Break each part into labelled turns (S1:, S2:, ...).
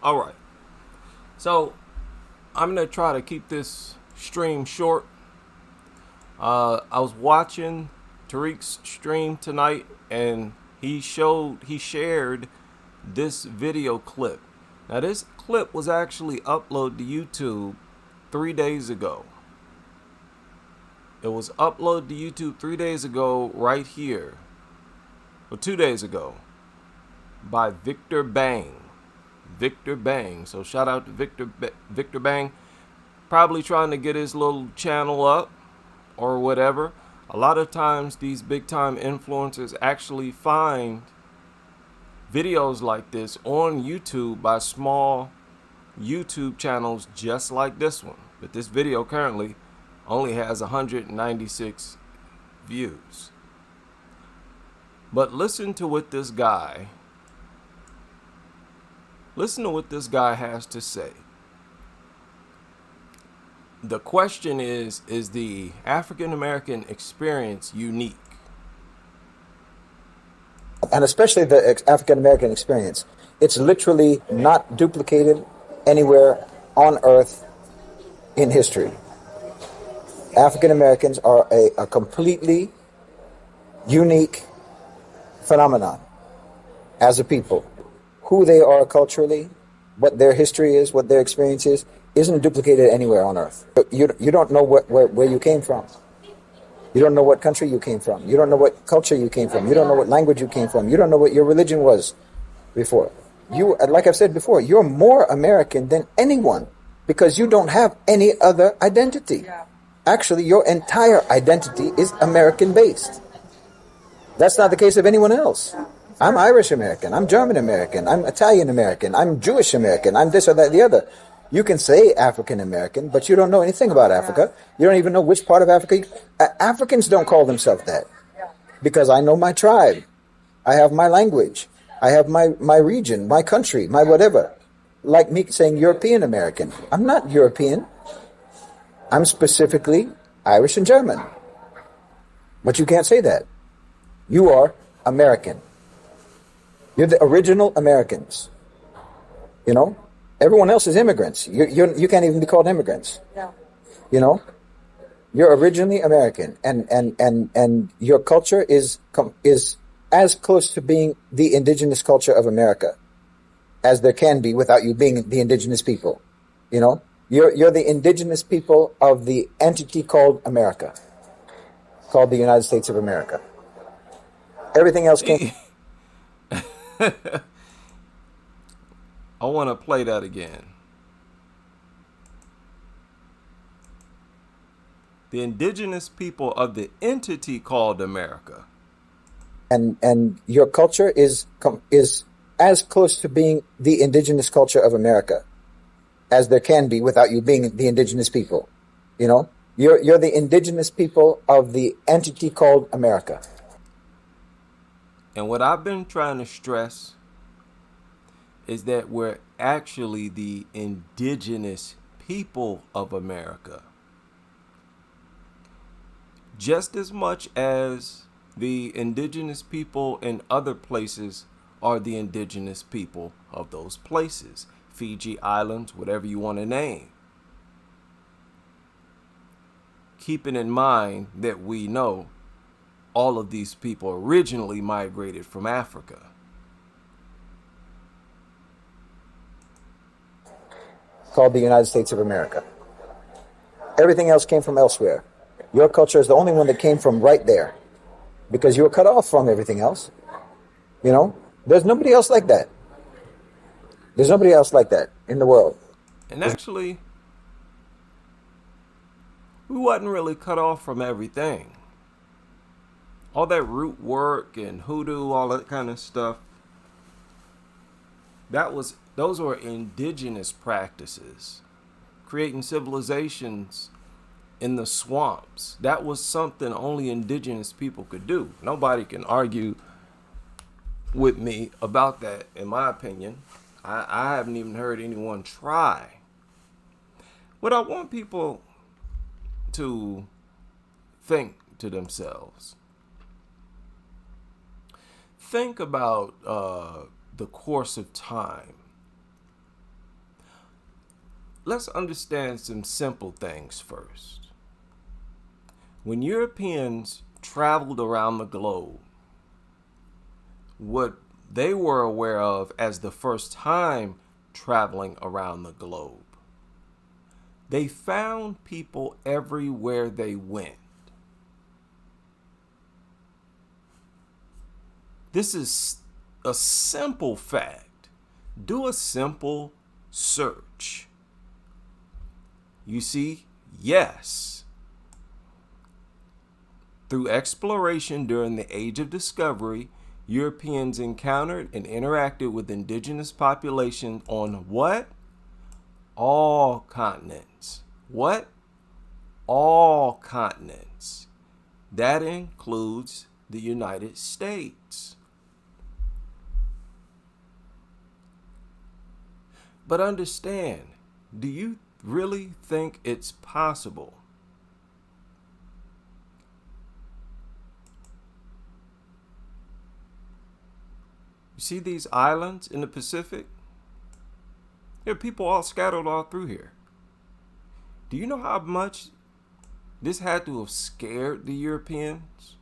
S1: All right. So I'm gonna try to keep this stream short. I was watching Tariq's stream tonight, and he shared this video clip. Now, this clip was actually uploaded to YouTube 3 days ago. It was uploaded to YouTube 3 days ago, right here, or 2 days ago, by Victor Bang. Victor Bang. So shout out to Victor Bang. Probably trying to get his little channel up or whatever. A lot of times these big time influencers actually find videos like this on YouTube by small YouTube channels just like this one. But this video currently only has 196 views. But listen to what this guy has to say. The question is the African American experience unique?
S2: And especially the African American experience. It's literally not duplicated anywhere on earth in history. African Americans are a completely unique phenomenon as a people. Who they are culturally, what their history is, what their experience is, isn't duplicated anywhere on earth. You don't know where you came from. You don't know what country you came from. You don't know what culture you came from. You don't know what language you came from. You don't know what your religion was before. You, like I've said before, you're more American than anyone because you don't have any other identity. Actually, your entire identity is American based. That's not the case of anyone else. I'm Irish American. I'm German American. I'm Italian American. I'm Jewish American. I'm this or that, the other. You can say African American, but you don't know anything about Africa. You don't even know which part of Africa. Africans don't call themselves that because I know my tribe. I have my language. I have my region, my country, my whatever. Like me saying European American. I'm not European. I'm specifically Irish and German. But you can't say that. You are American. You're the original Americans. You know? Everyone else is immigrants. You can't even be called immigrants. No. You know? You're originally American. And your culture is as close to being the indigenous culture of America as there can be without you being the indigenous people. You know? You're the indigenous people of the entity called America. Called the United States of America. Everything else came...
S1: I want to play that again. The indigenous people of the entity called America.
S2: And your culture is as close to being the indigenous culture of America as there can be without you being the indigenous people. You know? You're the indigenous people of the entity called America.
S1: And what I've been trying to stress is that we're actually the indigenous people of America. Just as much as the indigenous people in other places are the indigenous people of those places. Fiji Islands, whatever you want to name. Keeping in mind that we know all of these people originally migrated from Africa.
S2: Called the United States of America. Everything else came from elsewhere. Your culture is the only one that came from right there because you were cut off from everything else. You know, there's nobody else like that. There's nobody else like that in the world.
S1: And actually, we wasn't really cut off from everything. All that root work and hoodoo, all that kind of stuff, those were indigenous practices. Creating civilizations in the swamps. That was something only indigenous people could do. Nobody can argue with me about that, in my opinion. I haven't even heard anyone try. What I want people to think to themselves. Think about the course of time. let's understand some simple things first. When Europeans traveled around the globe, what they were aware of as the first time traveling around the globe, they found people everywhere they went. This is a simple fact. Do a simple search. You see, yes, through exploration during the Age of Discovery, Europeans encountered and interacted with indigenous populations on what? All continents. What? All continents. That includes the United States. But understand, do you really think it's possible? You see these islands in the Pacific? There are people all scattered all through here. Do you know how much this had to have scared the Europeans?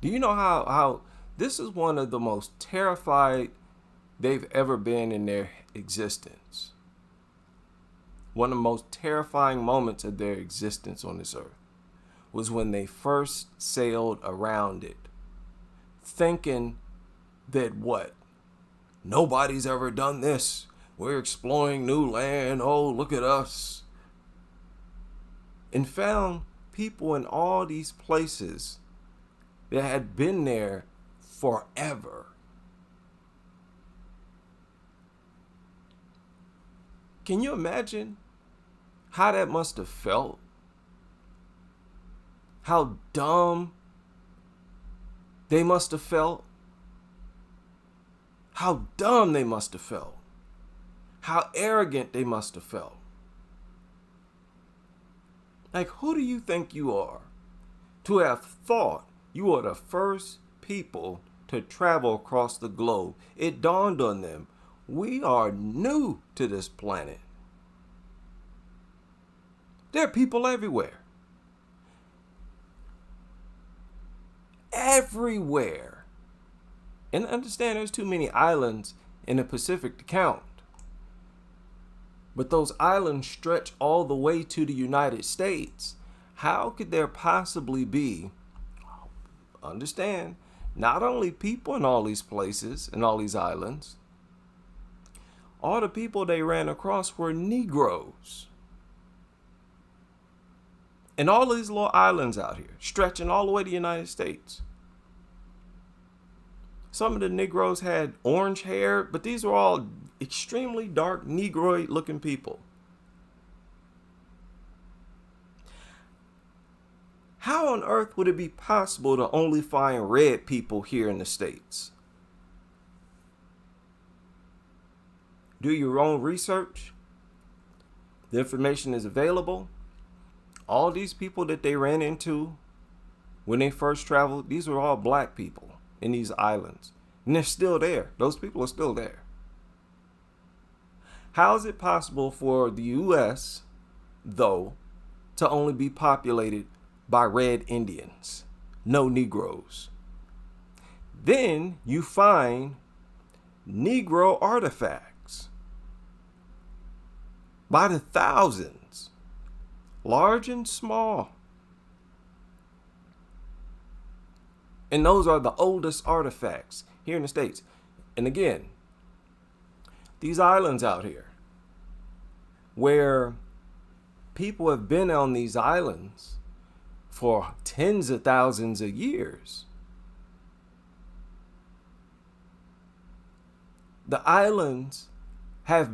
S1: Do you know how this is one of the most terrified they've ever been in their existence? One of the most terrifying moments of their existence on this earth was when they first sailed around it, thinking that what? Nobody's ever done this. We're exploring new land. Oh, look at us. And found people in all these places that had been there forever. Can you imagine how that must have felt? How dumb they must have felt? How dumb they must have felt. How arrogant they must have felt. Like, who do you think you are to have thought you are the first people to travel across the globe? It dawned on them, we are new to this planet. There are people everywhere. Everywhere. And understand there's too many islands in the Pacific to count. But those islands stretch all the way to the United States. How could there possibly be, understand, not only people in all these places and all these islands, all the people they ran across were Negroes. And all these little islands out here, stretching all the way to the United States. Some of the Negroes had orange hair, but these were all extremely dark, Negroid looking people. How on earth would it be possible to only find red people here in the States? Do your own research. The information is available. All these people that they ran into when they first traveled, these were all black people in these islands. And they're still there. Those people are still there. How is it possible for the U.S., though, to only be populated by red Indians, no Negroes? Then you find Negro artifacts by the thousands, large and small. And those are the oldest artifacts here in the States. And again, these islands out here, where people have been on these islands for tens of thousands of years. The islands have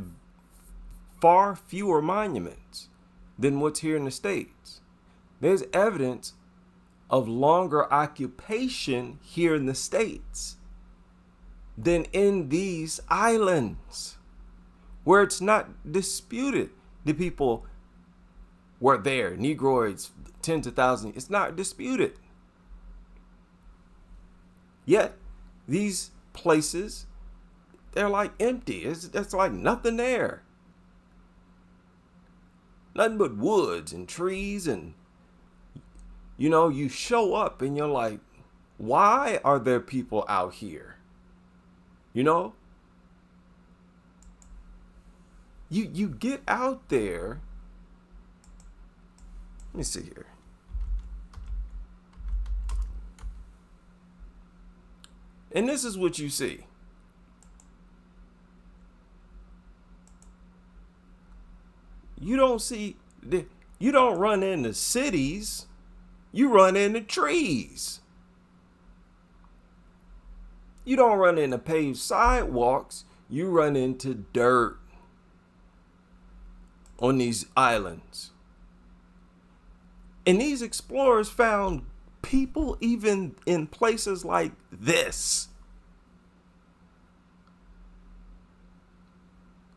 S1: far fewer monuments than what's here in the States. There's evidence of longer occupation here in the States than in these islands, where it's not disputed the people were there, Negroids, tens of thousands. It's not disputed. Yet these places, they're like empty. It's like nothing there. Nothing but woods and trees. And, you show up and you're like, why are there people out here? You get out there. Let me see here. And this is what you see. You don't run into cities. You run into trees. You don't run into paved sidewalks. You run into dirt on these islands. And these explorers found people even in places like this.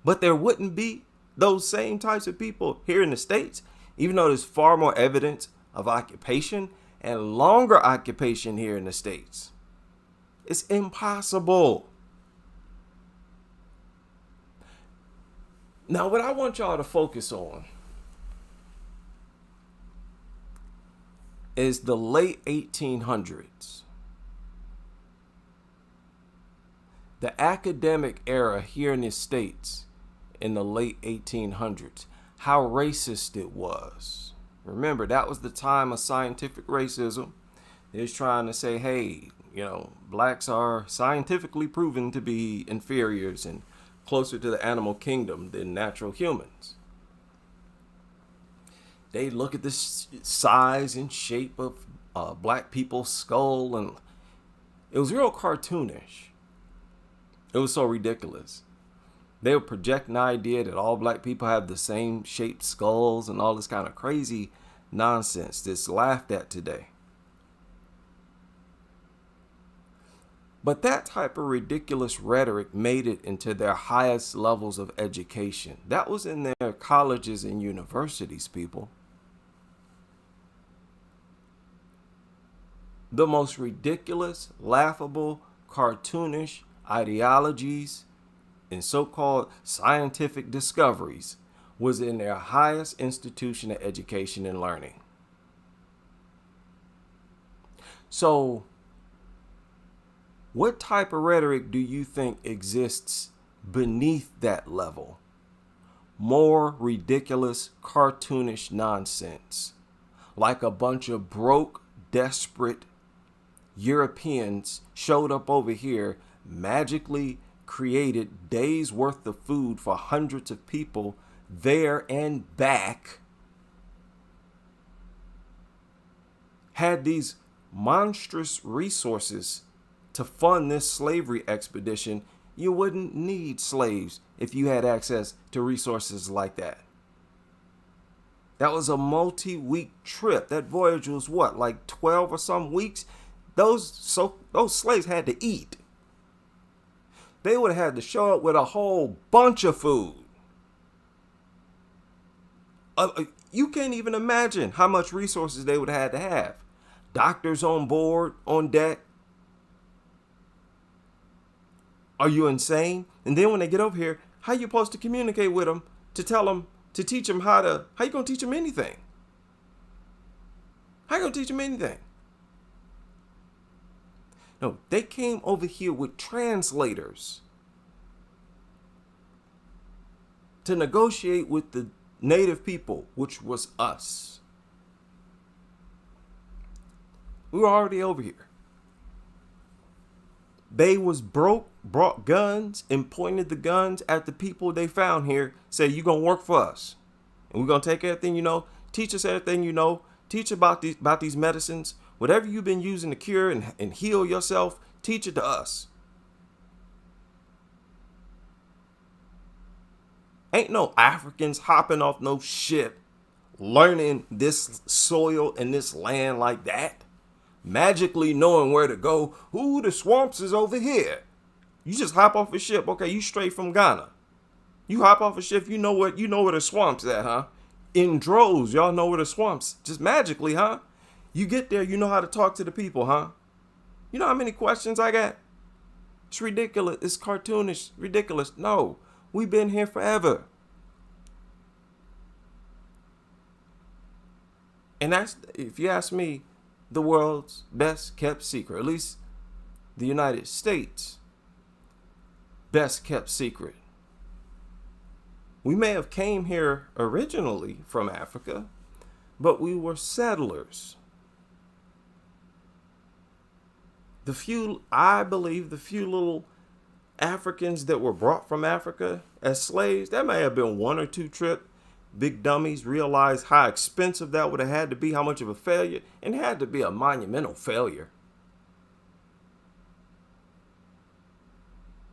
S1: But there wouldn't be those same types of people here in the States, even though there's far more evidence of occupation and longer occupation here in the States. It's impossible. Now, what I want y'all to focus on is the late 1800s. The academic era here in the States in the late 1800s, how racist it was. Remember, that was the time of scientific racism. They was trying to say, hey, blacks are scientifically proven to be inferiors and closer to the animal kingdom than natural humans. They look at the size and shape of black people's skull, and it was real cartoonish. It was so ridiculous. They would project an idea that all black people have the same shaped skulls and all this kind of crazy nonsense that's laughed at today. But that type of ridiculous rhetoric made it into their highest levels of education. That was in their colleges and universities, people. The most ridiculous, laughable, cartoonish ideologies and so-called scientific discoveries was in their highest institution of education and learning. So, what type of rhetoric do you think exists beneath that level? More ridiculous, cartoonish nonsense, like a bunch of broke, desperate Europeans showed up over here, magically created days worth of food for hundreds of people there and back, had these monstrous resources to fund this slavery expedition. You wouldn't need slaves if you had access to resources like that. That was a multi-week trip. That voyage was what, like 12 or some weeks? Those slaves had to eat. They would have had to show up with a whole bunch of food. You can't even imagine how much resources they would have had to have. Doctors on board, on deck. Are you insane? And then when they get over here, how you supposed to communicate with them to tell them, to teach them how you going to teach them anything? How you going to teach them anything? No, they came over here with translators to negotiate with the native people, which was us. We were already over here. They was broke, brought guns, and pointed the guns at the people they found here, said, you gonna work for us. And we're gonna take everything you know, teach us everything you know, teach about these medicines. Whatever you've been using to cure and heal yourself, teach it to us. Ain't no Africans hopping off no ship, learning this soil and this land like that. Magically knowing where to go. Ooh, the swamps is over here. You just hop off a ship. Okay, you straight from Ghana. You hop off a ship, you know where the swamps at, huh? In droves, y'all know where the swamps. Just magically, huh? You get there, you know how to talk to the people, huh? You know how many questions I got? It's ridiculous. It's cartoonish. Ridiculous. No, we've been here forever. And that's, if you ask me, the world's best kept secret, at least the United States' best kept secret. We may have came here originally from Africa, but we were settlers. I believe the few little Africans that were brought from Africa as slaves, that may have been one or two trips. Big dummies realized how expensive that would have had to be, how much of a failure, and it had to be a monumental failure.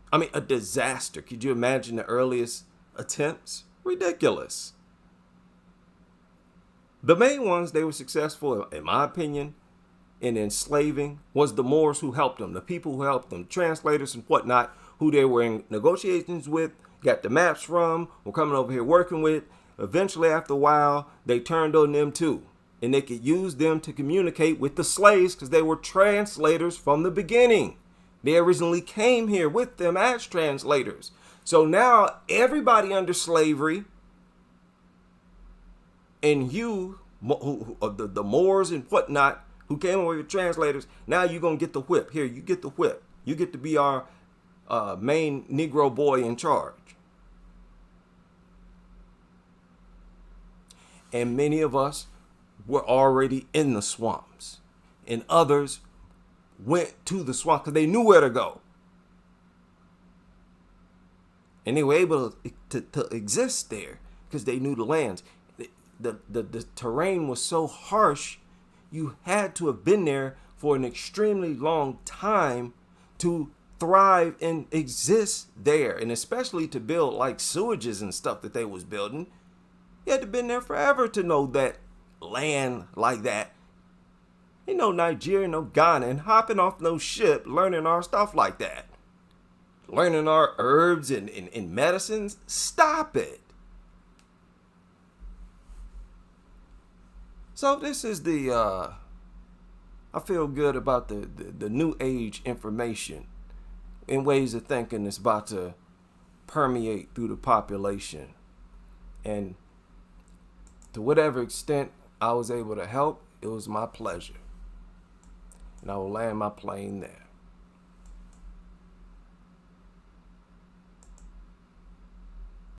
S1: I mean, a disaster. Could you imagine the earliest attempts? Ridiculous. The main ones they were successful, in my opinion, in enslaving was the Moors who helped them, the people who helped them, translators and whatnot, who they were in negotiations with, got the maps from, were coming over here working with. Eventually, after a while, they turned on them too. And they could use them to communicate with the slaves because they were translators from the beginning. They originally came here with them as translators. So now everybody under slavery, and you, the Moors and whatnot, who came over with translators, now you're going to get the whip. Here, you get the whip. You get to be our main Negro boy in charge. And many of us were already in the swamps. And others went to the swamp because they knew where to go. And they were able to exist there because they knew the lands. The terrain was so harsh, you had to have been there for an extremely long time to thrive and exist there. And especially to build like sewages and stuff that they was building. You had to have been there forever to know that land like that. Ain't no Nigeria, no Ghana, and hopping off no ship, learning our stuff like that. Learning our herbs and medicines. Stop it. So this is I feel good about the new age information and ways of thinking that's about to permeate through the population. And to whatever extent I was able to help, it was my pleasure. And I will land my plane there.